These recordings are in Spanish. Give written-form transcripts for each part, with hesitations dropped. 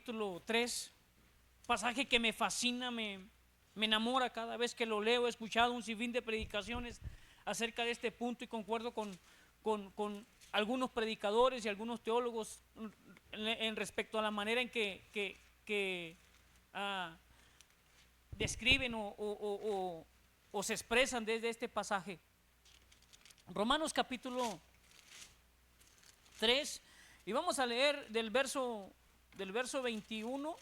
capítulo 3, pasaje que me fascina, me enamora cada vez que lo leo. He escuchado un sinfín de predicaciones acerca de este punto y concuerdo con algunos predicadores y algunos teólogos en respecto a la manera en que describen o se expresan desde este pasaje. Romanos capítulo 3, y vamos a leer del verso 21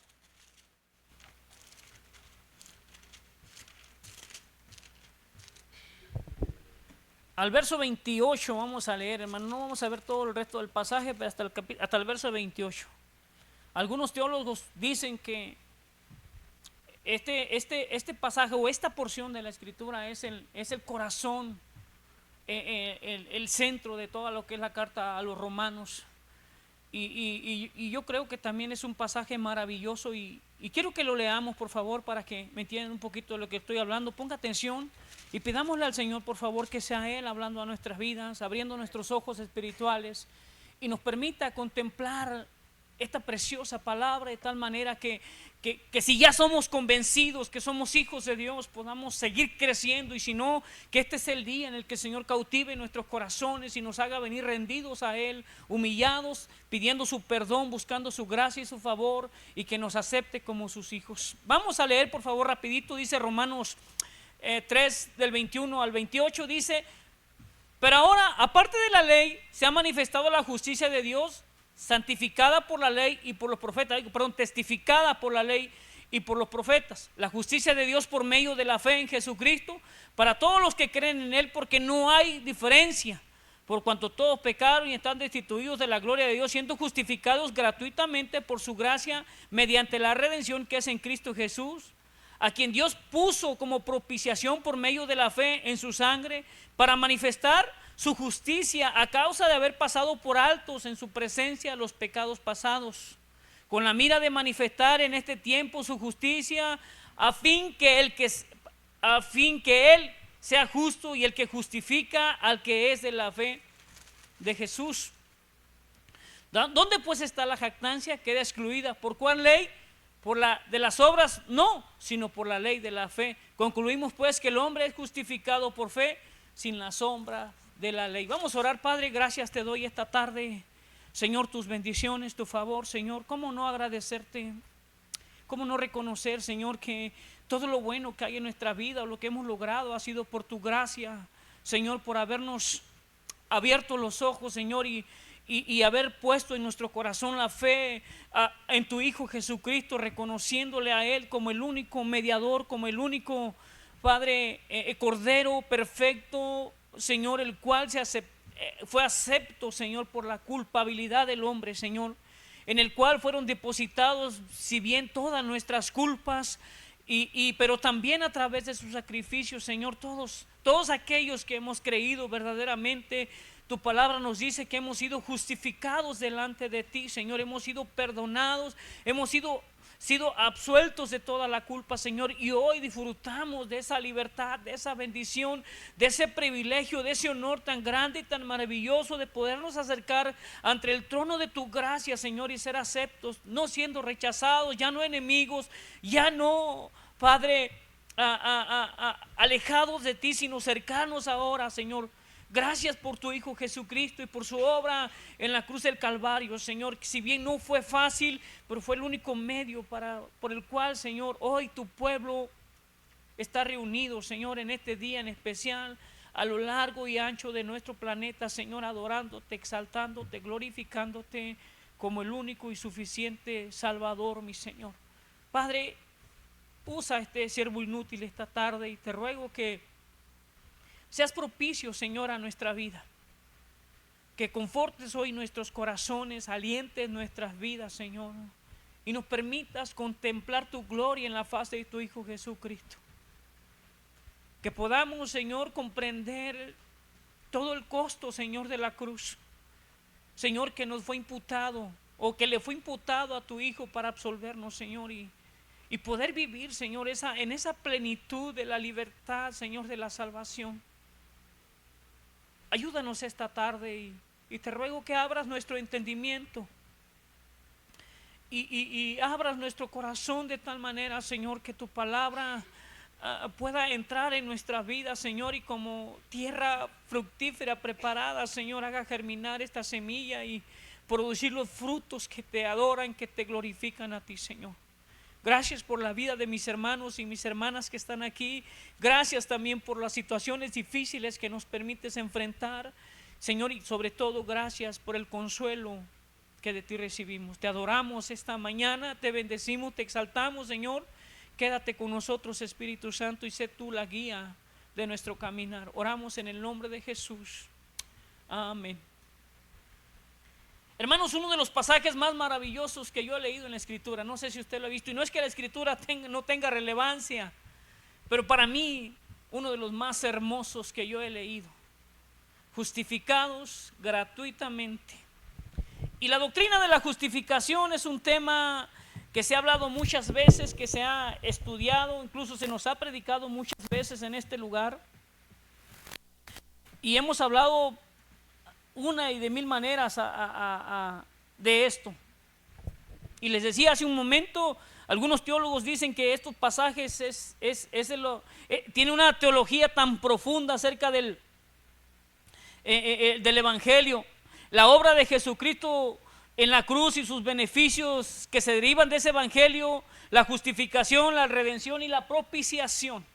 al verso 28. Vamos a leer, hermano. No vamos a ver todo el resto del pasaje, pero hasta el verso 28. Algunos teólogos dicen que este pasaje o esta porción de la escritura es el corazón, el centro de toda lo que es la carta a los romanos. Y yo creo que también es un pasaje maravilloso y quiero que lo leamos, por favor, para que me entiendan un poquito de lo que estoy hablando. Ponga atención y pidámosle al Señor, por favor, que sea Él hablando a nuestras vidas, abriendo nuestros ojos espirituales y nos permita contemplar esta preciosa palabra de tal manera que si ya somos convencidos que somos hijos de Dios, podamos seguir creciendo, y si no, que este es el día en el que el Señor cautive nuestros corazones y nos haga venir rendidos a Él, humillados, pidiendo su perdón, buscando su gracia y su favor, y que nos acepte como sus hijos. Vamos a leer, por favor, rapidito. Dice Romanos 3 del 21 al 28, dice: pero ahora, aparte de la ley, se ha manifestado la justicia de Dios, santificada por la ley y por los profetas, testificada por la ley y por los profetas. La justicia de Dios por medio de la fe en Jesucristo para todos los que creen en Él, porque no hay diferencia, por cuanto todos pecaron y están destituidos de la gloria de Dios, siendo justificados gratuitamente por su gracia mediante la redención que es en Cristo Jesús, a quien Dios puso como propiciación por medio de la fe en su sangre, para manifestar su justicia a causa de haber pasado por altos en su presencia los pecados pasados, con la mira de manifestar en este tiempo su justicia, a fin que Él sea justo y el que justifica al que es de la fe de Jesús. ¿Dónde pues está la jactancia? Queda excluida. ¿Por cuál ley? Por la de las obras, no, sino por la ley de la fe. Concluimos pues que el hombre es justificado por fe sin la sombra de la ley. Vamos a orar. Padre, gracias te doy esta tarde, Señor, tus bendiciones, tu favor, Señor. ¿Cómo no agradecerte? ¿Cómo no reconocer, Señor, que todo lo bueno que hay en nuestra vida o lo que hemos logrado ha sido por tu gracia, Señor, por habernos abierto los ojos, Señor, y haber puesto en nuestro corazón la fe en tu Hijo Jesucristo, reconociéndole a Él como el único mediador, como el único Padre, Cordero perfecto, Señor, el cual fue acepto, Señor, por la culpabilidad del hombre, Señor, en el cual fueron depositados, si bien todas nuestras culpas, pero también a través de su sacrificio, Señor, todos aquellos que hemos creído verdaderamente. Tu palabra nos dice que hemos sido justificados delante de ti, Señor. Hemos sido perdonados, hemos sido absueltos de toda la culpa, Señor. Y hoy disfrutamos de esa libertad, de esa bendición, de ese privilegio, de ese honor tan grande y tan maravilloso de podernos acercar ante el trono de tu gracia, Señor, y ser aceptos, no siendo rechazados, ya no enemigos, ya no, Padre, alejados de ti, sino cercanos ahora, Señor. Gracias por tu Hijo Jesucristo y por su obra en la cruz del Calvario, Señor. Si bien no fue fácil, pero fue el único medio por el cual, Señor, hoy tu pueblo está reunido, Señor, en este día en especial, a lo largo y ancho de nuestro planeta, Señor, adorándote, exaltándote, glorificándote como el único y suficiente Salvador, mi Señor. Padre, usa este siervo inútil esta tarde y te ruego que seas propicio, Señor, a nuestra vida, que confortes hoy nuestros corazones, alientes nuestras vidas, Señor, y nos permitas contemplar tu gloria en la faz de tu Hijo Jesucristo. Que podamos, Señor, comprender todo el costo, Señor, de la cruz, Señor, que nos fue imputado o que le fue imputado a tu Hijo para absolvernos, Señor, y poder vivir, Señor, en esa plenitud de la libertad, Señor, de la salvación. Ayúdanos esta tarde y te ruego que abras nuestro entendimiento y abras nuestro corazón de tal manera, Señor, que tu palabra pueda entrar en nuestra vida, Señor, y como tierra fructífera preparada, Señor, haga germinar esta semilla y producir los frutos que te adoran, que te glorifican a ti, Señor. Gracias por la vida de mis hermanos y mis hermanas que están aquí. Gracias también por las situaciones difíciles que nos permites enfrentar, Señor, y sobre todo gracias por el consuelo que de ti recibimos. Te adoramos esta mañana, te bendecimos, te exaltamos, Señor. Quédate con nosotros, Espíritu Santo, y sé tú la guía de nuestro caminar. Oramos en el nombre de Jesús. Amén. Hermanos, uno de los pasajes más maravillosos que yo he leído en la Escritura, no sé si usted lo ha visto, y no es que la Escritura no tenga relevancia, pero para mí uno de los más hermosos que yo he leído: justificados gratuitamente. Y la doctrina de la justificación es un tema que se ha hablado muchas veces, que se ha estudiado, incluso se nos ha predicado muchas veces en este lugar, y hemos hablado una y de mil maneras de esto. Y les decía hace un momento, algunos teólogos dicen que estos pasajes tiene una teología tan profunda acerca del Evangelio, la obra de Jesucristo en la cruz y sus beneficios que se derivan de ese Evangelio, la justificación, la redención y la propiciación.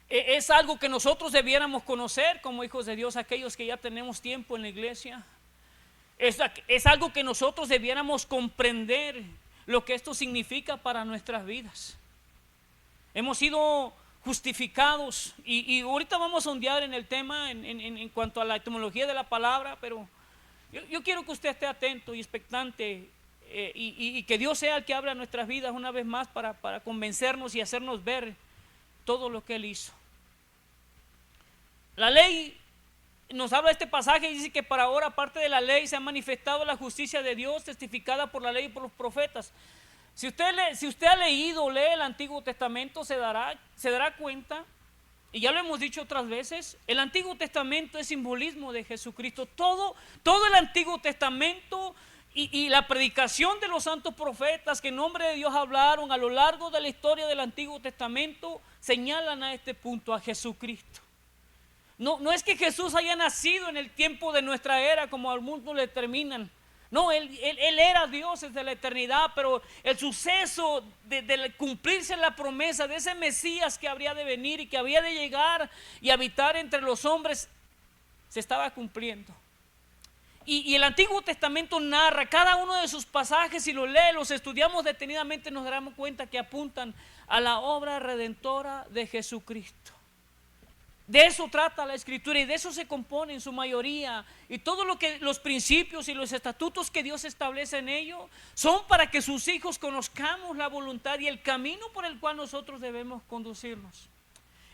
Es algo que nosotros debiéramos conocer como hijos de Dios, aquellos que ya tenemos tiempo en la iglesia. Es algo que nosotros debiéramos comprender, lo que esto significa para nuestras vidas. Hemos sido justificados y ahorita vamos a ondear en el tema en cuanto a la etimología de la palabra, pero yo quiero que usted esté atento y expectante y que Dios sea el que abra nuestras vidas una vez más para convencernos y hacernos ver todo lo que Él hizo. La ley nos habla de este pasaje y dice que para ahora, aparte de la ley, se ha manifestado la justicia de Dios testificada por la ley y por los profetas. Si usted ha leído o lee el Antiguo Testamento, se dará cuenta, y ya lo hemos dicho otras veces, el Antiguo Testamento es simbolismo de Jesucristo. Todo el Antiguo Testamento y la predicación de los santos profetas que en nombre de Dios hablaron a lo largo de la historia del Antiguo Testamento señalan a este punto, a Jesucristo. No es que Jesús haya nacido en el tiempo de nuestra era como algunos le determinan. No, él era Dios desde la eternidad, pero el suceso de cumplirse la promesa de ese Mesías que habría de venir y que había de llegar y habitar entre los hombres se estaba cumpliendo. Y el Antiguo Testamento narra cada uno de sus pasajes, si los lee, los estudiamos detenidamente, nos daremos cuenta que apuntan a la obra redentora de Jesucristo. De eso trata la Escritura y de eso se compone en su mayoría. Y todo lo que los principios y los estatutos que Dios establece en ello son para que sus hijos conozcamos la voluntad y el camino por el cual nosotros debemos conducirnos.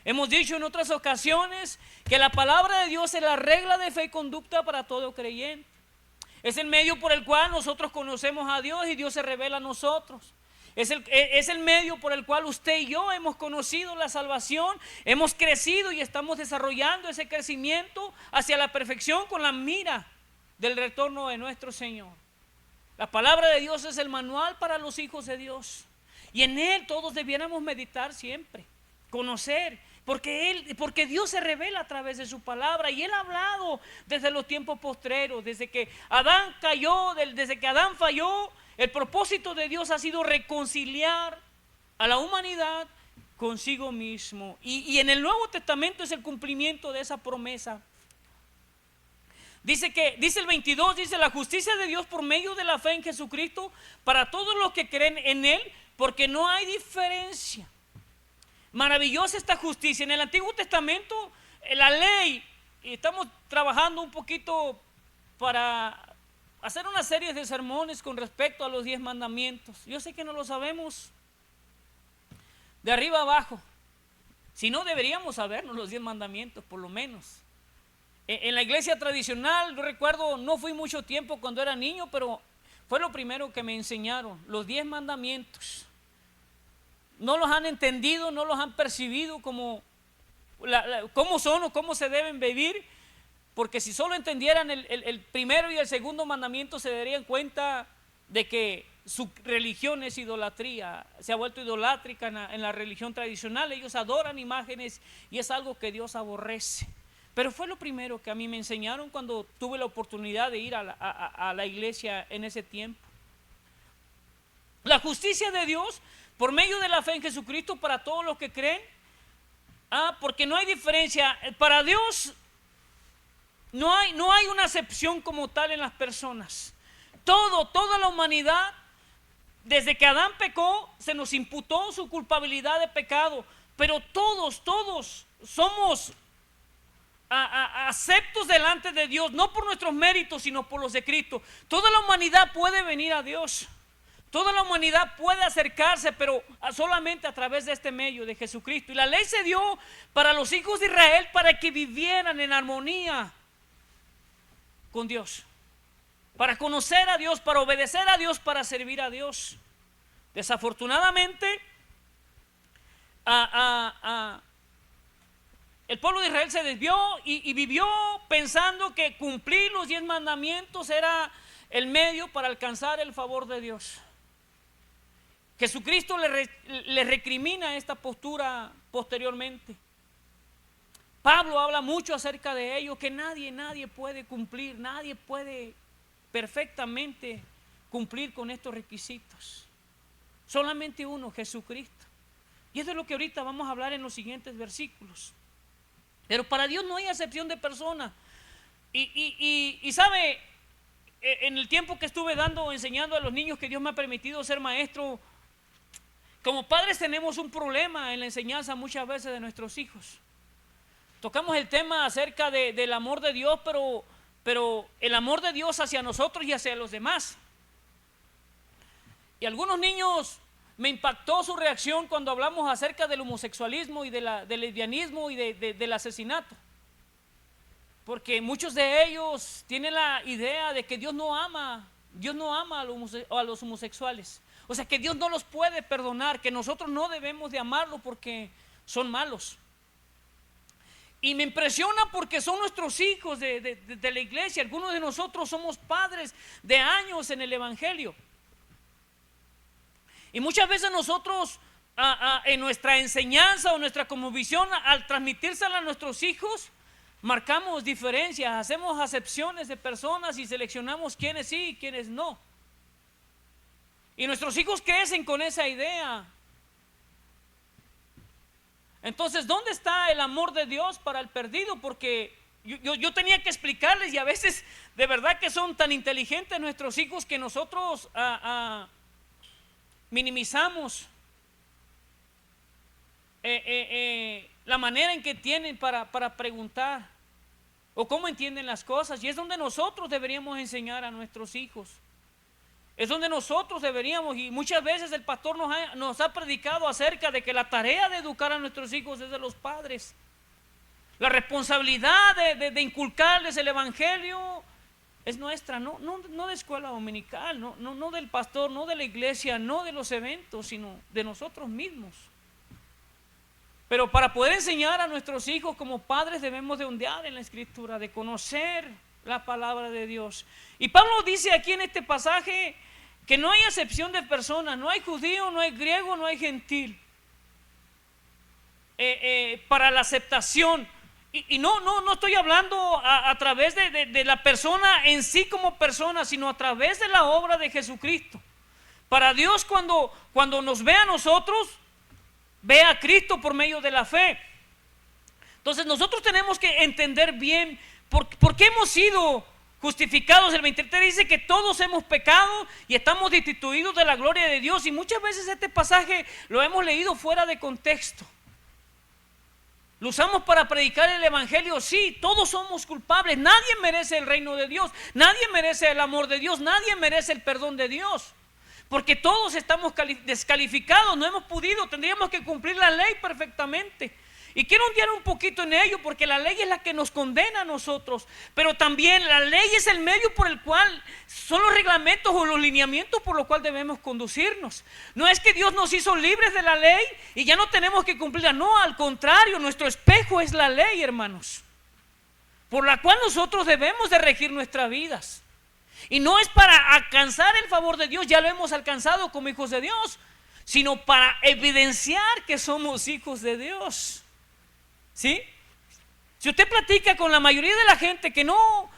Hemos dicho en otras ocasiones que la palabra de Dios es la regla de fe y conducta para todo creyente. Es el medio por el cual nosotros conocemos a Dios y Dios se revela a nosotros. Es el medio por el cual usted y yo hemos conocido la salvación, hemos crecido y estamos desarrollando ese crecimiento hacia la perfección con la mira del retorno de nuestro Señor. La palabra de Dios es el manual para los hijos de Dios y en él todos debiéramos meditar siempre, conocer, porque Dios se revela a través de su palabra y Él ha hablado desde los tiempos postreros, desde que Adán cayó, desde que Adán falló. El propósito de Dios ha sido reconciliar a la humanidad consigo mismo. Y en el Nuevo Testamento es el cumplimiento de esa promesa. Dice el 22, dice la justicia de Dios por medio de la fe en Jesucristo para todos los que creen en Él, porque no hay diferencia. Maravillosa esta justicia. En el Antiguo Testamento, la ley, y estamos trabajando un poquito para hacer una serie de sermones con respecto a los 10 mandamientos. Yo sé que no lo sabemos de arriba abajo. Si no, deberíamos sabernos los 10 mandamientos, por lo menos. En la iglesia tradicional, yo recuerdo, no fui mucho tiempo cuando era niño, pero fue lo primero que me enseñaron, los 10 mandamientos. No los han entendido, no los han percibido cómo son o cómo se deben vivir. Porque si solo entendieran el primero y el segundo mandamiento, se darían cuenta de que su religión es idolatría, se ha vuelto idolátrica en la religión tradicional. Ellos adoran imágenes y es algo que Dios aborrece. Pero fue lo primero que a mí me enseñaron cuando tuve la oportunidad de ir a la iglesia en ese tiempo. La justicia de Dios por medio de la fe en Jesucristo para todos los que creen. Porque no hay diferencia. Para Dios no hay una acepción como tal en las personas. Toda la humanidad, desde que Adán pecó, se nos imputó su culpabilidad de pecado. Pero todos somos aceptos delante de Dios, no por nuestros méritos, sino por los de Cristo. Toda la humanidad puede venir a Dios. Toda la humanidad puede acercarse, pero solamente a través de este medio de Jesucristo. Y la ley se dio para los hijos de Israel para que vivieran en armonía con Dios, para conocer a Dios, para obedecer a Dios, para servir a Dios. Desafortunadamente, el pueblo de Israel se desvió y vivió pensando que cumplir los 10 mandamientos era el medio para alcanzar el favor de Dios. Jesucristo le recrimina esta postura posteriormente. Pablo habla mucho acerca de ello, que nadie puede cumplir, nadie puede perfectamente cumplir con estos requisitos. Solamente uno, Jesucristo. Y eso es lo que ahorita vamos a hablar en los siguientes versículos. Pero para Dios no hay acepción de persona. Y sabe, en el tiempo que estuve enseñando a los niños que Dios me ha permitido ser maestro, como padres tenemos un problema en la enseñanza muchas veces de nuestros hijos. Tocamos el tema acerca del amor de Dios, pero el amor de Dios hacia nosotros y hacia los demás. Y algunos niños me impactó su reacción cuando hablamos acerca del homosexualismo y del lesbianismo y del asesinato. Porque muchos de ellos tienen la idea de que Dios no ama a los homosexuales. O sea, que Dios no los puede perdonar, que nosotros no debemos de amarlos porque son malos. Y me impresiona porque son nuestros hijos de la iglesia. Algunos de nosotros somos padres de años en el evangelio. Y muchas veces nosotros en nuestra enseñanza o nuestra cosmovisión, al transmitírsela a nuestros hijos, marcamos diferencias, hacemos acepciones de personas y seleccionamos quiénes sí y quiénes no. Y nuestros hijos crecen con esa idea. Entonces, ¿dónde está el amor de Dios para el perdido? Porque yo tenía que explicarles, y a veces de verdad que son tan inteligentes nuestros hijos que nosotros minimizamos la manera en que tienen para preguntar o cómo entienden las cosas. Y es donde nosotros deberíamos enseñar a nuestros hijos. Es donde nosotros deberíamos, y muchas veces el pastor nos ha predicado acerca de que la tarea de educar a nuestros hijos es de los padres. La responsabilidad de inculcarles el evangelio es nuestra, no de escuela dominical, no del pastor, no de la iglesia, no de los eventos, sino de nosotros mismos. Pero para poder enseñar a nuestros hijos como padres debemos de ondear en la escritura, de conocer la palabra de Dios. Y Pablo dice aquí en este pasaje que no hay acepción de personas, no hay judío, no hay griego, no hay gentil para la aceptación. Y no estoy hablando a través de la persona en sí como persona, sino a través de la obra de Jesucristo. Para Dios, cuando nos ve a nosotros, ve a Cristo por medio de la fe. Entonces nosotros tenemos que entender bien por qué hemos sido justificados. El 23 dice que todos hemos pecado y estamos destituidos de la gloria de Dios. Y muchas veces este pasaje lo hemos leído fuera de contexto. Lo usamos para predicar el evangelio. Sí, todos somos culpables. Nadie merece el reino de Dios. Nadie merece el amor de Dios. Nadie merece el perdón de Dios. Porque todos estamos descalificados. No hemos podido. Tendríamos que cumplir la ley perfectamente. Y quiero ondear un poquito en ello, porque la ley es la que nos condena a nosotros. Pero también la ley es el medio por el cual son los reglamentos o los lineamientos por los cuales debemos conducirnos. No es que Dios nos hizo libres de la ley y ya no tenemos que cumplirla. No, al contrario, nuestro espejo es la ley, hermanos, por la cual nosotros debemos de regir nuestras vidas. Y no es para alcanzar el favor de Dios, ya lo hemos alcanzado como hijos de Dios, sino para evidenciar que somos hijos de Dios. ¿Sí? Si usted platica con la mayoría de la gente que no,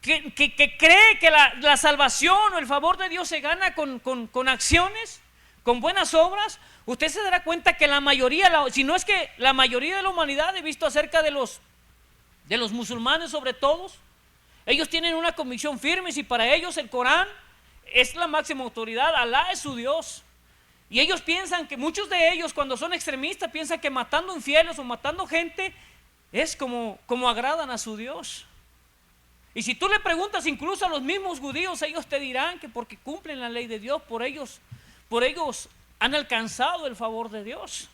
que cree que la salvación o el favor de Dios se gana con acciones, con buenas obras, usted se dará cuenta que la mayoría, si no es que la mayoría de la humanidad, he visto acerca de los musulmanes sobre todo, ellos tienen una convicción firme, y para ellos el Corán es la máxima autoridad, Alá es su Dios. Y ellos piensan que, muchos de ellos cuando son extremistas, piensan que matando infieles o matando gente es como agradan a su Dios. Y si tú le preguntas incluso a los mismos judíos, ellos te dirán que porque cumplen la ley de Dios, por ellos han alcanzado el favor de Dios.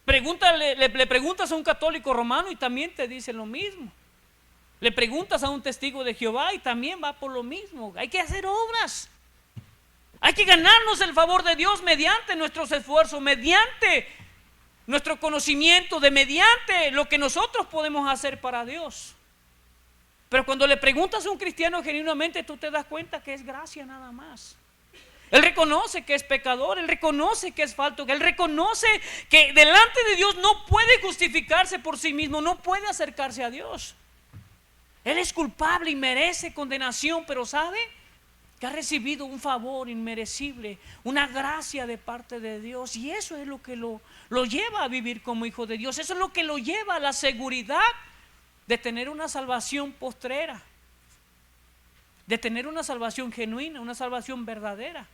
Le preguntas a un católico romano y también te dice lo mismo. Le preguntas a un testigo de Jehová y también va por lo mismo. Hay que hacer obras. Hay que ganarnos el favor de Dios mediante nuestros esfuerzos, mediante nuestro conocimiento, mediante lo que nosotros podemos hacer para Dios. Pero cuando le preguntas a un cristiano genuinamente, tú te das cuenta que es gracia nada más. Él reconoce que es pecador, él reconoce que es falto, él reconoce que delante de Dios no puede justificarse por sí mismo, no puede acercarse a Dios. Él es culpable y merece condenación, pero ¿sabe? Que ha recibido un favor inmerecible, una gracia de parte de Dios, y eso es lo que lo lleva a vivir como hijo de Dios. Eso es lo que lo lleva a la seguridad de tener una salvación postrera, de tener una salvación genuina, una salvación verdadera.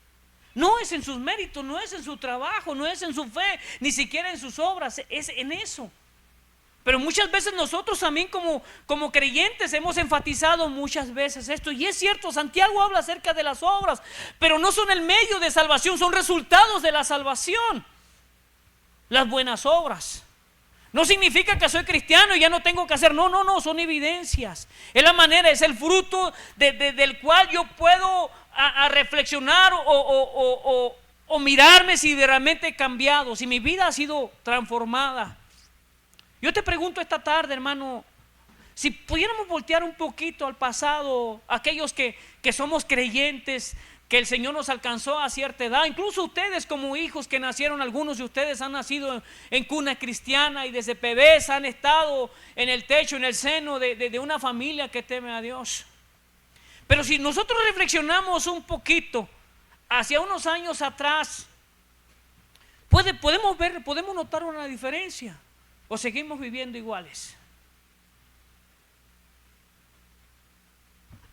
No es en sus méritos, no es en su trabajo, no es en su fe, ni siquiera en sus obras, es en eso. Pero muchas veces nosotros también como creyentes hemos enfatizado muchas veces esto. Y es cierto, Santiago habla acerca de las obras, pero no son el medio de salvación, son resultados de la salvación. Las buenas obras. No significa que soy cristiano y ya no tengo que hacer. No, son evidencias. Es la manera, es el fruto del cual yo puedo a reflexionar o mirarme si realmente he cambiado, si mi vida ha sido transformada. Yo te pregunto esta tarde, hermano, si pudiéramos voltear un poquito al pasado, aquellos que somos creyentes, que el Señor nos alcanzó a cierta edad, incluso ustedes como hijos que nacieron, algunos de ustedes han nacido en cuna cristiana y desde bebés han estado en el techo, en el seno de una familia que teme a Dios. Pero si nosotros reflexionamos un poquito hacia unos años atrás, podemos notar una diferencia. ¿O seguimos viviendo iguales?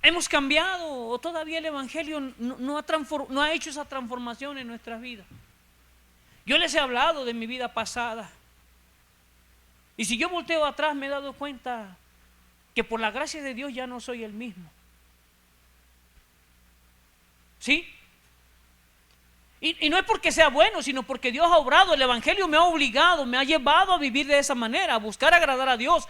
¿Hemos cambiado o todavía el Evangelio no ha hecho esa transformación en nuestras vidas? Yo les he hablado de mi vida pasada. Y si yo volteo atrás me he dado cuenta que por la gracia de Dios ya no soy el mismo. ¿Sí? Y no es porque sea bueno, sino porque Dios ha obrado. El Evangelio me ha obligado, me ha llevado a vivir de esa manera, a buscar agradar a Dios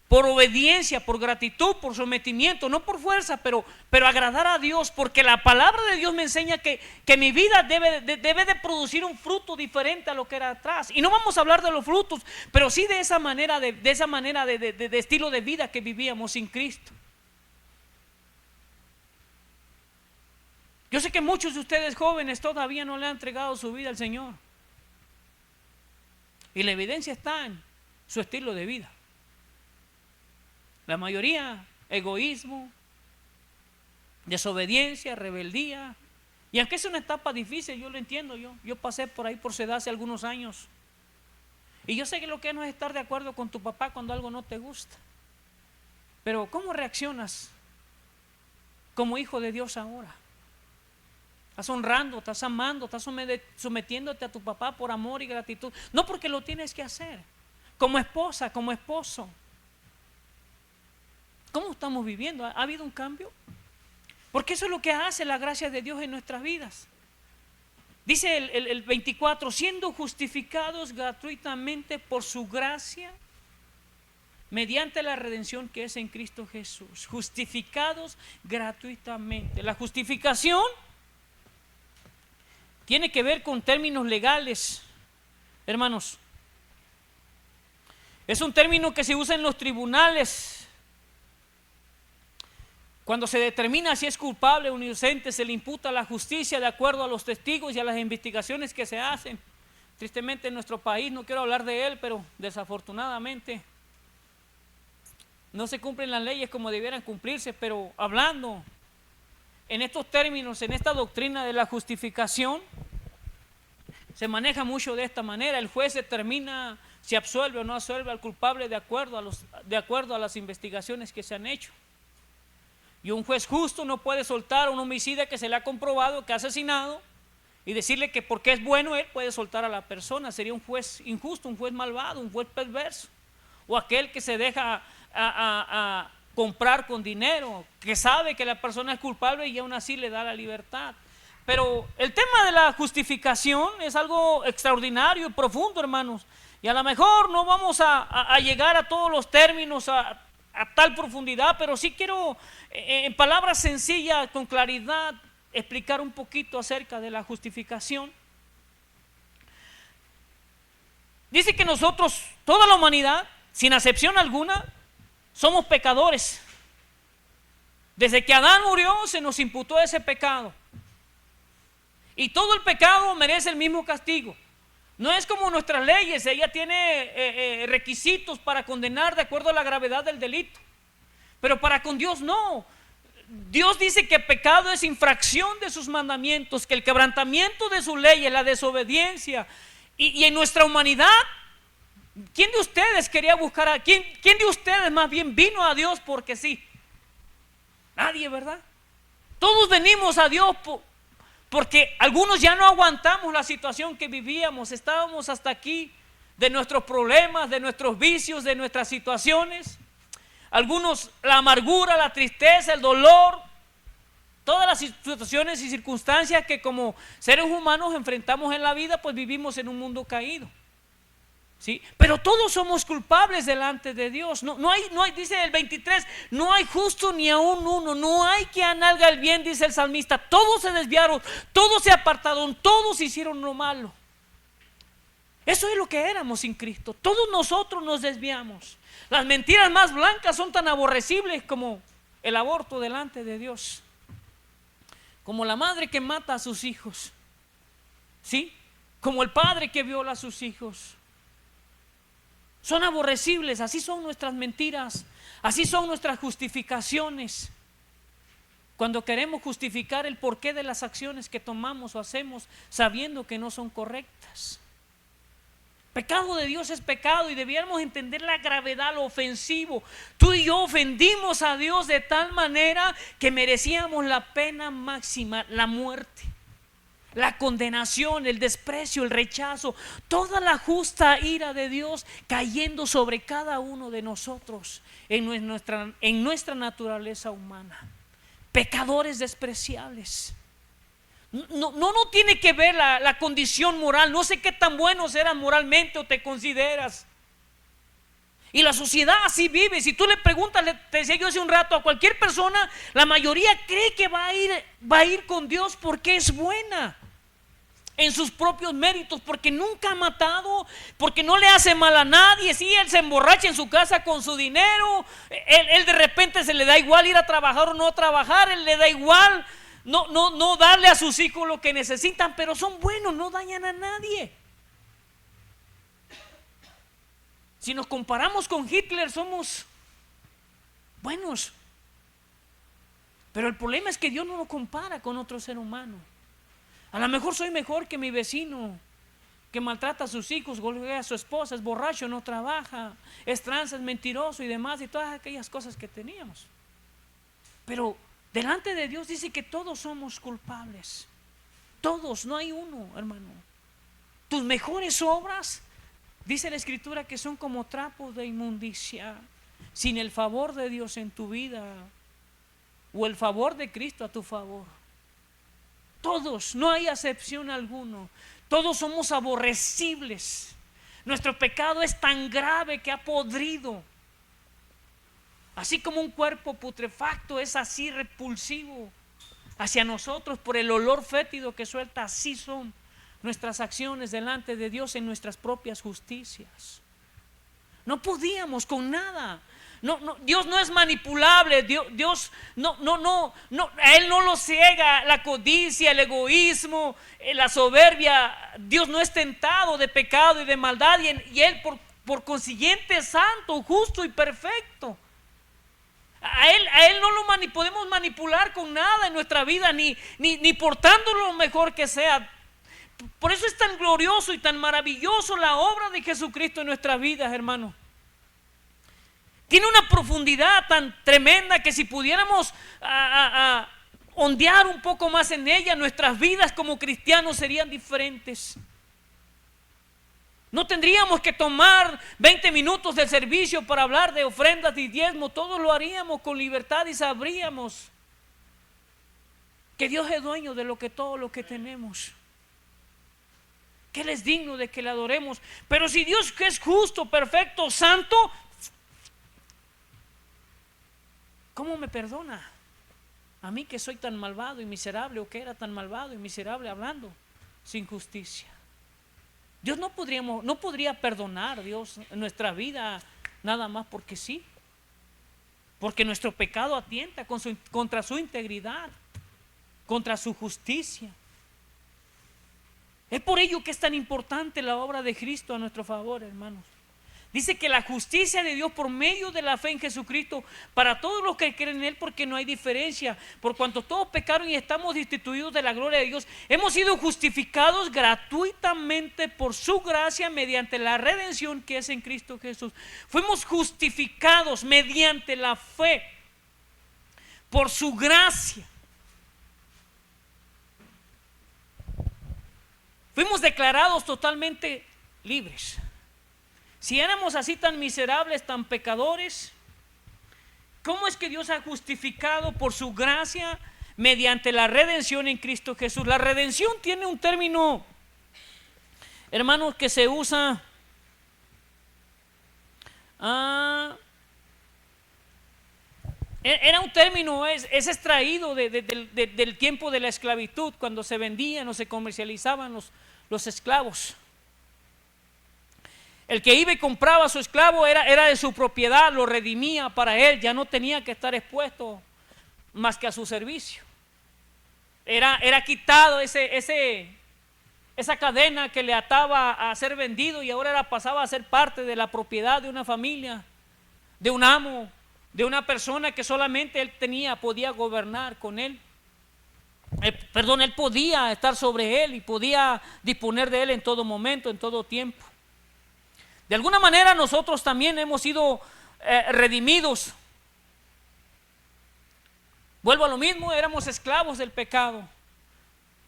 por obediencia, por gratitud, por sometimiento, no por fuerza, pero agradar a Dios, porque la palabra de Dios me enseña que mi vida debe de producir un fruto diferente a lo que era atrás. Y no vamos a hablar de los frutos, pero sí de esa manera de estilo de vida que vivíamos sin Cristo. Yo sé que muchos de ustedes jóvenes todavía no le han entregado su vida al Señor. Y la evidencia está en su estilo de vida. La mayoría, egoísmo, desobediencia, rebeldía. Y aunque es una etapa difícil, yo lo entiendo. Yo pasé por ahí por su edad hace algunos años. Y yo sé que lo que no es estar de acuerdo con tu papá cuando algo no te gusta. Pero ¿cómo reaccionas como hijo de Dios ahora? Estás honrando, estás amando, estás sometiéndote a tu papá por amor y gratitud. No porque lo tienes que hacer. Como esposa, como esposo. ¿Cómo estamos viviendo? ¿Ha habido un cambio? Porque eso es lo que hace la gracia de Dios en nuestras vidas. Dice el 24, siendo justificados gratuitamente por su gracia, mediante la redención que es en Cristo Jesús. Justificados gratuitamente. La justificación tiene que ver con términos legales, hermanos. Es un término que se usa en los tribunales. Cuando se determina si es culpable o inocente, se le imputa la justicia de acuerdo a los testigos y a las investigaciones que se hacen. Tristemente en nuestro país, no quiero hablar de él, pero desafortunadamente no se cumplen las leyes como debieran cumplirse. Pero hablando en estos términos, en esta doctrina de la justificación, se maneja mucho de esta manera. El juez determina si absuelve o no absuelve al culpable de acuerdo a las investigaciones que se han hecho. Y un juez justo no puede soltar a un homicida que se le ha comprobado que ha asesinado y decirle que porque es bueno él puede soltar a la persona. Sería un juez injusto, un juez malvado, un juez perverso. O aquel que se deja a comprar con dinero, que sabe que la persona es culpable y aún así le da la libertad. Pero el tema de la justificación es algo extraordinario y profundo, hermanos. Y a lo mejor no vamos a llegar a todos los términos a tal profundidad, pero sí quiero en palabras sencillas, con claridad, explicar un poquito acerca de la justificación. Dice que nosotros, toda la humanidad, sin acepción alguna, somos pecadores. Desde que Adán murió se nos imputó ese pecado. Y todo el pecado merece el mismo castigo. No es como nuestras leyes, ella tiene requisitos para condenar de acuerdo a la gravedad del delito. Pero para con Dios no. Dios dice que pecado es infracción de sus mandamientos, que el quebrantamiento de sus leyes, la desobediencia. Y en nuestra humanidad, ¿quién de ustedes quería buscar a quién de ustedes más bien vino a Dios porque sí? Nadie, ¿verdad? Todos venimos a Dios porque algunos ya no aguantamos la situación que vivíamos, estábamos hasta aquí de nuestros problemas, de nuestros vicios, de nuestras situaciones. Algunos la amargura, la tristeza, el dolor, todas las situaciones y circunstancias que como seres humanos enfrentamos en la vida, pues vivimos en un mundo caído. ¿Sí? Pero todos somos culpables delante de Dios. No hay, dice el 23, no hay justo ni aún uno, no hay quien haga el bien, dice el salmista. Todos se desviaron, todos se apartaron, todos hicieron lo malo. Eso es lo que éramos sin Cristo. Todos nosotros nos desviamos. Las mentiras más blancas son tan aborrecibles como el aborto delante de Dios, como la madre que mata a sus hijos, ¿sí? Como el padre que viola a sus hijos. Son aborrecibles, así son nuestras mentiras, así son nuestras justificaciones. Cuando queremos justificar el porqué de las acciones que tomamos o hacemos sabiendo que no son correctas. Pecado de Dios es pecado y debiéramos entender la gravedad, lo ofensivo. Tú y yo ofendimos a Dios de tal manera que merecíamos la pena máxima, la muerte, la condenación, el desprecio, el rechazo, toda la justa ira de Dios cayendo sobre cada uno de nosotros en nuestra naturaleza humana. Pecadores despreciables. No tiene que ver la condición moral. No sé qué tan buenos eras moralmente o te consideras. Y la sociedad así vive. Si tú le preguntas, te decía yo hace un rato, a cualquier persona, la mayoría cree que va a ir con Dios porque es buena en sus propios méritos, porque nunca ha matado, porque no le hace mal a nadie. Sí, él se emborracha en su casa con su dinero, él de repente se le da igual ir a trabajar o no trabajar, él le da igual no darle a sus hijos lo que necesitan, pero son buenos, no dañan a nadie. Si nos comparamos con Hitler, somos buenos. Pero el problema es que Dios no nos compara con otro ser humano. A lo mejor soy mejor que mi vecino que maltrata a sus hijos, golpea a su esposa, es borracho, no trabaja, es tranza, es mentiroso y demás, y todas aquellas cosas que teníamos. Pero delante de Dios dice que todos somos culpables. Todos, no hay uno, hermano. Tus mejores obras, dice la Escritura, que son como trapos de inmundicia. Sin el favor de Dios en tu vida o el favor de Cristo a tu favor. Todos, no hay acepción alguno. Todos somos aborrecibles. Nuestro pecado es tan grave que ha podrido. Así como un cuerpo putrefacto es así repulsivo hacia nosotros por el olor fétido que suelta, así son nuestras acciones delante de Dios en nuestras propias justicias. No podíamos con nada. Dios no es manipulable. Dios a Él no lo ciega la codicia, el egoísmo, la soberbia. Dios no es tentado de pecado y de maldad, y Él por consiguiente es santo, justo y perfecto. A él no lo podemos manipular con nada en nuestra vida, ni portándolo lo mejor que sea. Por eso es tan glorioso y tan maravilloso la obra de Jesucristo en nuestras vidas, hermanos. Tiene una profundidad tan tremenda que si pudiéramos ondear un poco más en ella, nuestras vidas como cristianos serían diferentes. No tendríamos que tomar 20 minutos del servicio para hablar de ofrendas y diezmo. Todos lo haríamos con libertad y sabríamos que Dios es dueño de todo lo que tenemos, que Él es digno de que le adoremos. Pero si Dios, que es justo, perfecto, santo, ¿cómo me perdona a mí que soy tan malvado y miserable, o que era tan malvado y miserable hablando sin justicia? Dios no podría perdonar, Dios, nuestra vida nada más porque sí, porque nuestro pecado atienta contra su integridad, contra su justicia. Es por ello que es tan importante la obra de Cristo a nuestro favor, hermanos. Dice que la justicia de Dios por medio de la fe en Jesucristo para todos los que creen en Él, porque no hay diferencia. Por cuanto todos pecaron y estamos destituidos de la gloria de Dios, hemos sido justificados gratuitamente por su gracia mediante la redención que es en Cristo Jesús. Fuimos justificados mediante la fe por su gracia. Fuimos declarados totalmente libres. Si éramos así tan miserables, tan pecadores, ¿cómo es que Dios ha justificado por su gracia mediante la redención en Cristo Jesús? La redención tiene un término, hermanos, que se usa era un término, es extraído del tiempo de la esclavitud, cuando se vendían o se comercializaban los esclavos. El que iba y compraba a su esclavo era de su propiedad, lo redimía para él, ya no tenía que estar expuesto más que a su servicio. Era quitado esa cadena que le ataba a ser vendido, y ahora pasaba a ser parte de la propiedad de una familia, de un amo, de una persona que solamente él podía gobernar con él. Él podía estar sobre él y podía disponer de él en todo momento, en todo tiempo. De alguna manera nosotros también hemos sido redimidos. Vuelvo a lo mismo, éramos esclavos del pecado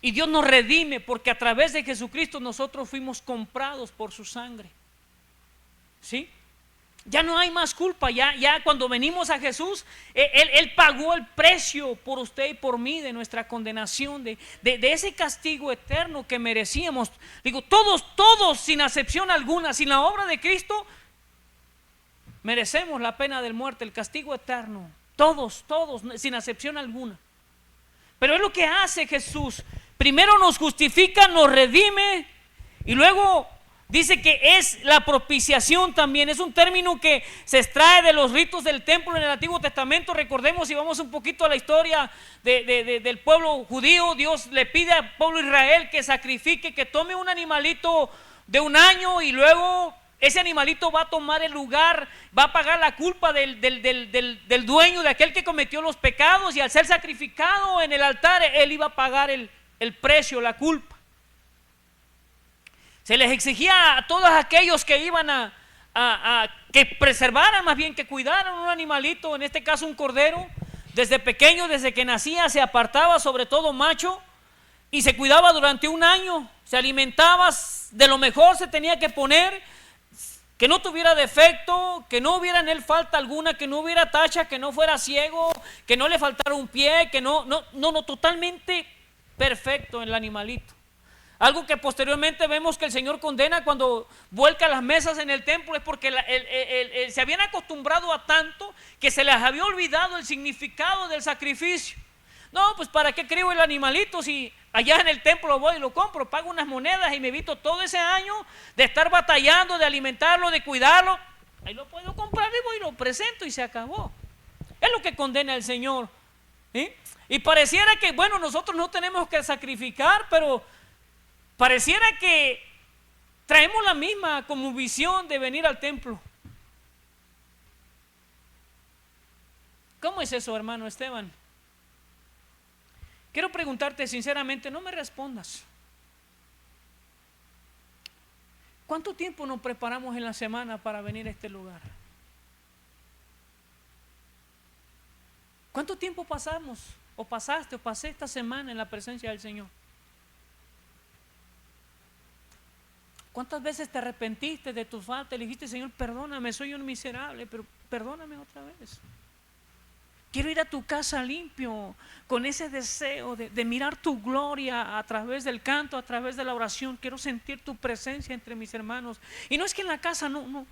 y Dios nos redime, porque a través de Jesucristo nosotros fuimos comprados por su sangre. ¿Sí? Ya no hay más culpa. Ya cuando venimos a Jesús, Él pagó el precio por usted y por mí de nuestra condenación, de ese castigo eterno que merecíamos. Digo, todos sin excepción alguna, sin la obra de Cristo, merecemos la pena de muerte, el castigo eterno. Todos, sin excepción alguna. Pero es lo que hace Jesús. Primero nos justifica, nos redime, y luego dice que es la propiciación también. Es un término que se extrae de los ritos del templo en el Antiguo Testamento. Recordemos, si vamos un poquito a la historia del pueblo judío, Dios le pide al pueblo de Israel que sacrifique, que tome un animalito de un año, y luego ese animalito va a tomar el lugar, va a pagar la culpa del dueño, de aquel que cometió los pecados, y al ser sacrificado en el altar, él iba a pagar el precio, la culpa. Se les exigía a todos aquellos que iban que preservaran, más bien que cuidaran un animalito, en este caso un cordero. Desde pequeño, desde que nacía, se apartaba, sobre todo macho, y se cuidaba durante un año. Se alimentaba de lo mejor, se tenía que poner, que no tuviera defecto, que no hubiera en él falta alguna, que no hubiera tacha, que no fuera ciego, que no le faltara un pie, que no, totalmente perfecto en el animalito. Algo que posteriormente vemos que el Señor condena cuando vuelca las mesas en el templo, es porque se habían acostumbrado a tanto que se les había olvidado el significado del sacrificio. No, pues ¿para qué crío el animalito si allá en el templo voy y lo compro, pago unas monedas y me evito todo ese año de estar batallando, de alimentarlo, de cuidarlo? Ahí lo puedo comprar y voy y lo presento y se acabó. Es lo que condena el Señor. ¿Sí? Y pareciera que, bueno, nosotros no tenemos que sacrificar, pero pareciera que traemos la misma como visión de venir al templo. ¿Cómo es eso, hermano Esteban? Quiero preguntarte sinceramente, no me respondas. ¿Cuánto tiempo nos preparamos en la semana para venir a este lugar? ¿Cuánto tiempo pasamos o pasaste o pasé esta semana en la presencia del Señor? ¿Cuántas veces te arrepentiste de tus faltas? Le dijiste, Señor, perdóname, soy un miserable, pero perdóname otra vez. Quiero ir a tu casa limpio, con ese deseo de mirar tu gloria a través del canto, a través de la oración. Quiero sentir tu presencia entre mis hermanos. Y no es que en la casa no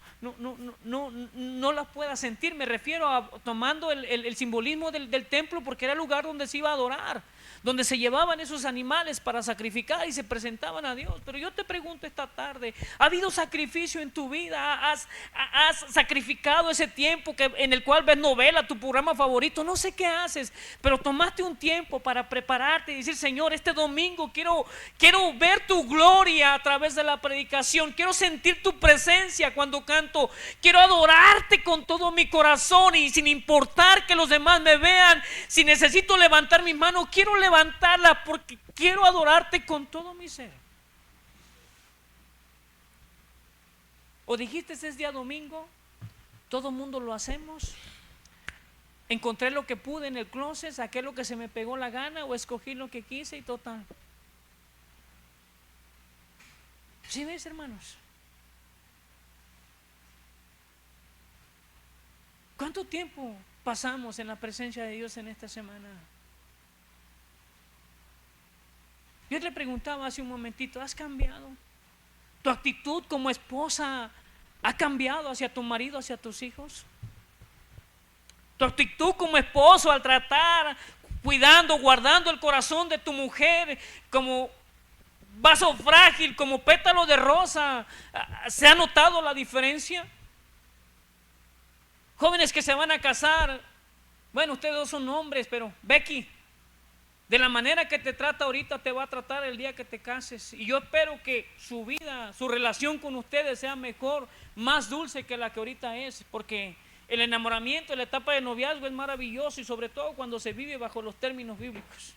la pueda sentir. Me refiero a tomando el simbolismo del templo, porque era el lugar donde se iba a adorar, donde se llevaban esos animales para sacrificar y se presentaban a Dios. Pero yo te pregunto esta tarde, ¿ha habido sacrificio en tu vida? ¿Has sacrificado ese tiempo en el cual ves novela, tu programa favorito? No sé qué haces, pero tomaste un tiempo para prepararte y decir, Señor, este domingo quiero ver tu gloria a través de la predicación. Quiero sentir tu presencia cuando canto. Quiero adorarte con todo mi corazón y sin importar que los demás me vean. Si necesito levantar mi mano, quiero levantarla porque quiero adorarte con todo mi ser. ¿O dijiste es día domingo? Todo mundo lo hacemos. Encontré lo que pude en el closet, saqué lo que se me pegó la gana o escogí lo que quise y total. ¿Sí ves, hermanos? ¿Cuánto tiempo pasamos en la presencia de Dios en esta semana? Yo le preguntaba hace un momentito, ¿has cambiado? ¿Tu actitud como esposa ha cambiado hacia tu marido, hacia tus hijos? Tu actitud como esposo al tratar, cuidando, guardando el corazón de tu mujer como vaso frágil, como pétalo de rosa, ¿se ha notado la diferencia? Jóvenes que se van a casar, bueno, ustedes dos son hombres, pero Becky, de la manera que te trata ahorita te va a tratar el día que te cases. Y yo espero que su vida, su relación con ustedes sea mejor, más dulce que la que ahorita es, porque el enamoramiento, la etapa de noviazgo es maravilloso y sobre todo cuando se vive bajo los términos bíblicos,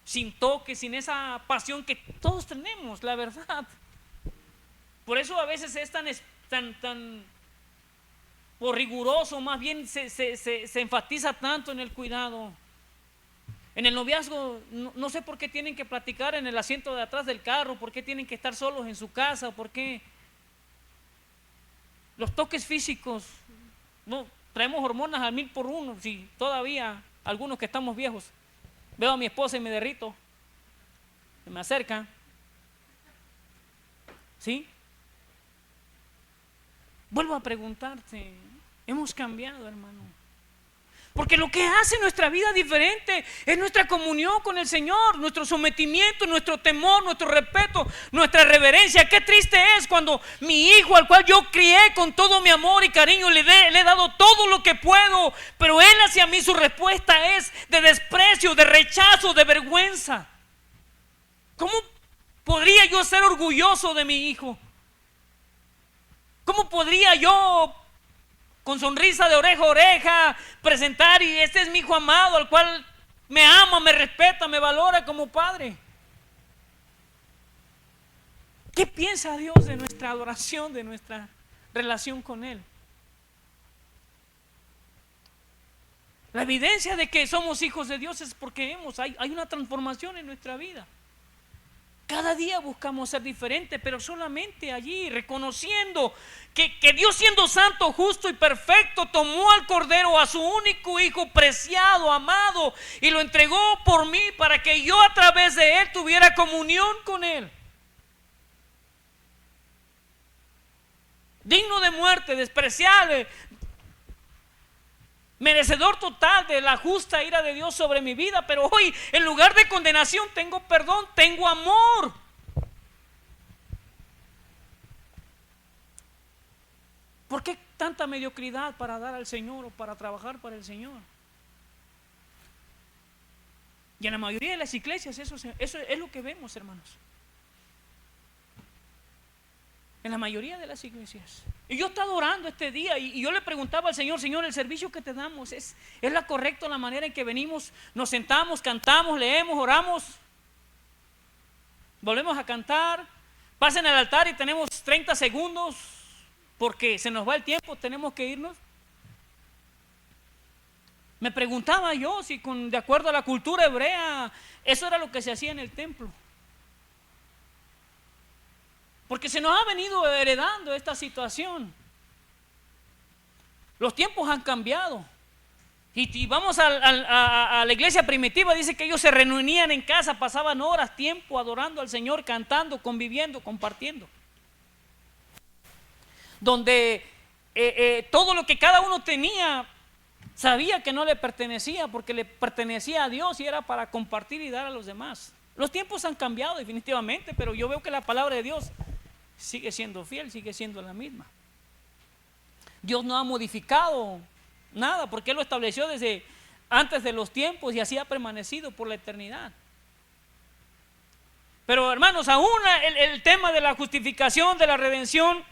sin toque, sin esa pasión que todos tenemos, la verdad. Por eso a veces es tan por riguroso, más bien se enfatiza tanto en el cuidado. En el noviazgo no sé por qué tienen que platicar en el asiento de atrás del carro, por qué tienen que estar solos en su casa, por qué los toques físicos. No, traemos hormonas al 1000 por 1. Si todavía algunos que estamos viejos, veo a mi esposa y me derrito, se me acerca, ¿sí? Vuelvo a preguntarte, hemos cambiado, hermano. Porque lo que hace nuestra vida diferente es nuestra comunión con el Señor, nuestro sometimiento, nuestro temor, nuestro respeto, nuestra reverencia. Qué triste es cuando mi hijo, al cual yo crié con todo mi amor y cariño, le he dado todo lo que puedo, pero él hacia mí su respuesta es de desprecio, de rechazo, de vergüenza. ¿Cómo podría yo ser orgulloso de mi hijo? ¿Cómo podría yo, con sonrisa de oreja a oreja, presentar y este es mi hijo amado, al cual me ama, me respeta, me valora como padre? ¿Qué piensa Dios de nuestra adoración, de nuestra relación con Él? La evidencia de que somos hijos de Dios es porque hay una transformación en nuestra vida. Cada día buscamos ser diferentes, pero solamente allí, reconociendo que Dios, siendo santo, justo y perfecto, tomó al Cordero, a su único Hijo preciado, amado, y lo entregó por mí para que yo a través de Él tuviera comunión con Él. Digno de muerte, despreciable, merecedor total de la justa ira de Dios sobre mi vida, pero hoy en lugar de condenación tengo perdón, tengo amor. ¿Por qué tanta mediocridad para dar al Señor o para trabajar para el Señor. Y en la mayoría de las iglesias eso es lo que vemos, hermanos. En la mayoría de las iglesias. Y yo estaba orando este día y yo le preguntaba al Señor: Señor, el servicio que te damos ¿es la correcta la manera en que venimos? Nos sentamos, cantamos, leemos, oramos, volvemos a cantar, pasen al altar y tenemos 30 segundos porque se nos va el tiempo, tenemos que irnos. Me preguntaba yo si de acuerdo a la cultura hebrea eso era lo que se hacía en el templo. Porque se nos ha venido heredando esta situación. Los tiempos han cambiado. Y vamos a la iglesia primitiva, dice que ellos se reunían en casa, pasaban horas, tiempo adorando al Señor, cantando, conviviendo, compartiendo. Donde todo lo que cada uno tenía sabía que no le pertenecía, porque le pertenecía a Dios y era para compartir y dar a los demás. Los tiempos han cambiado definitivamente, pero yo veo que la palabra de Dios sigue siendo fiel, sigue siendo la misma. Dios no ha modificado nada, porque Él lo estableció desde antes de los tiempos y así ha permanecido por la eternidad. Pero hermanos, aún el tema de la justificación, de la redención,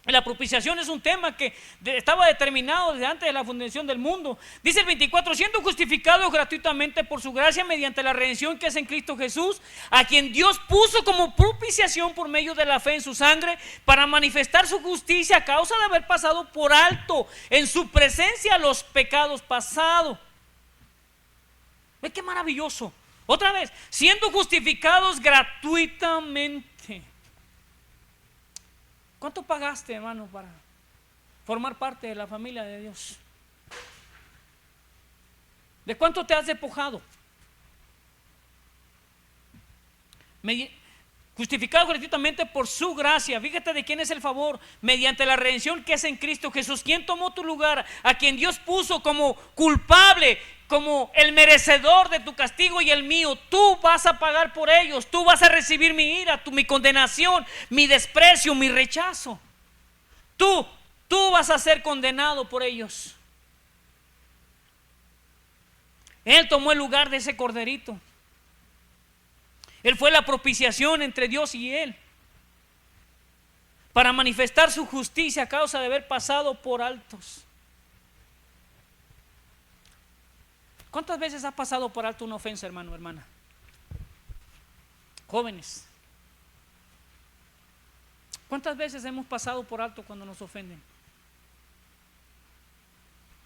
la propiciación es un tema que estaba determinado desde antes de la fundación del mundo. Dice el 24: siendo justificados gratuitamente por su gracia mediante la redención que es en Cristo Jesús, a quien Dios puso como propiciación por medio de la fe en su sangre, para manifestar su justicia a causa de haber pasado por alto en su presencia los pecados pasados. ¿Ve qué maravilloso? Otra vez, siendo justificados gratuitamente. ¿Cuánto pagaste, hermano, para formar parte de la familia de Dios? ¿De cuánto te has despojado? Justificado gratuitamente por su gracia. Fíjate de quién es el favor. Mediante la redención que es en Cristo Jesús. ¿Quién tomó tu lugar? A quien Dios puso como culpable, como el merecedor de tu castigo y el mío. Tú vas a pagar por ellos. Tú vas a recibir mi ira, mi condenación, mi desprecio, mi rechazo. Tú vas a ser condenado por ellos. Él tomó el lugar de ese corderito. Él fue la propiciación entre Dios y Él, para manifestar su justicia a causa de haber pasado por altos. ¿Cuántas veces has pasado por alto una ofensa, hermano, hermana? Jóvenes, ¿cuántas veces hemos pasado por alto cuando nos ofenden?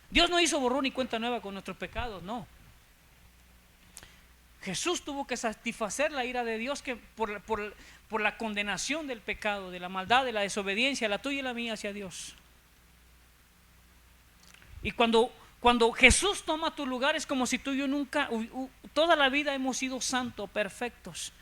Dios no hizo borrón y cuenta nueva con nuestros pecados, no. Jesús tuvo que satisfacer la ira de Dios que por la condenación del pecado, de la maldad, de la desobediencia, la tuya y la mía hacia Dios. Y cuando Jesús toma tu lugar, es como si tú y yo nunca, toda la vida hemos sido santos, perfectos.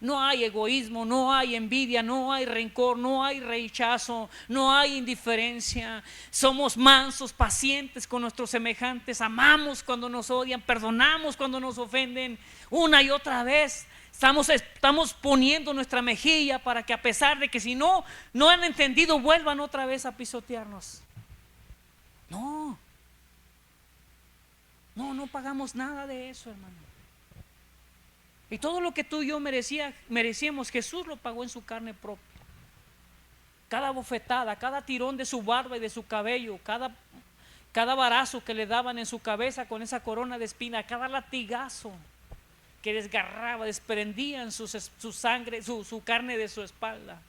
No hay egoísmo, no hay envidia, no hay rencor, no hay rechazo, no hay indiferencia. Somos mansos, pacientes con nuestros semejantes, amamos cuando nos odian, perdonamos cuando nos ofenden. Una y otra vez estamos poniendo nuestra mejilla para que, a pesar de que si no han entendido, vuelvan otra vez a pisotearnos. No pagamos nada de eso, hermano. Y todo lo que tú y yo merecíamos, Jesús lo pagó en su carne propia. Cada bofetada, cada tirón de su barba y de su cabello, cada varazo que le daban en su cabeza con esa corona de espina, cada latigazo que desgarraba, desprendían su sangre, su carne de su espalda.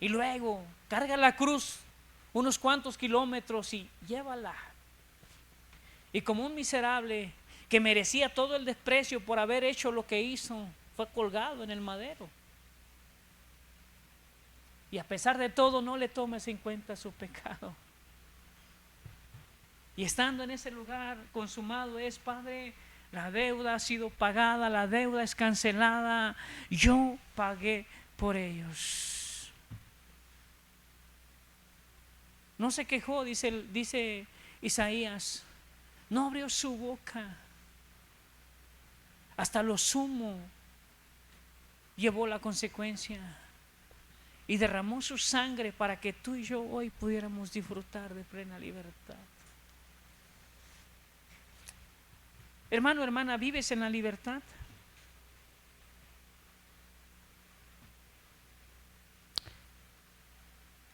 Y luego carga la cruz unos cuantos kilómetros y llévala. Y como un miserable que merecía todo el desprecio por haber hecho lo que hizo, fue colgado en el madero. Y a pesar de todo, no le tomes en cuenta su pecado. Y estando en ese lugar, consumado es, Padre, la deuda ha sido pagada, la deuda es cancelada, yo pagué por ellos. No se quejó, dice Isaías, no abrió su boca. Hasta lo sumo llevó la consecuencia. y derramó su sangre para que tú y yo hoy pudiéramos disfrutar de plena libertad. Hermano, hermana, ¿vives en la libertad?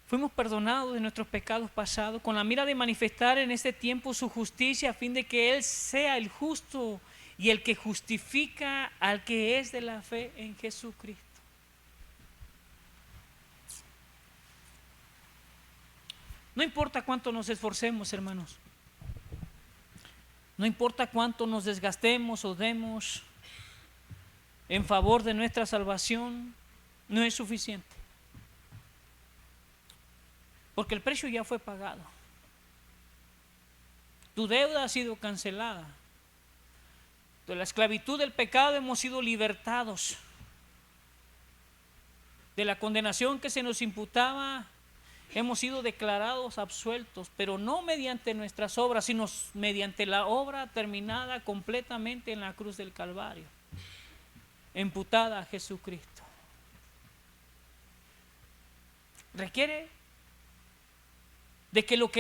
Fuimos perdonados de nuestros pecados pasados con la mira de manifestar en este tiempo su justicia, a fin de que Él sea el justo y el que justifica al que es de la fe en Jesucristo. No importa cuánto nos esforcemos, hermanos. No importa cuánto nos desgastemos o demos en favor de nuestra salvación, no es suficiente. Porque el precio ya fue pagado. Tu deuda ha sido cancelada. De la esclavitud del pecado hemos sido libertados. De la condenación que se nos imputaba hemos sido declarados absueltos, pero no mediante nuestras obras, sino mediante la obra terminada completamente en la cruz del Calvario, imputada a Jesucristo. Requiere de que lo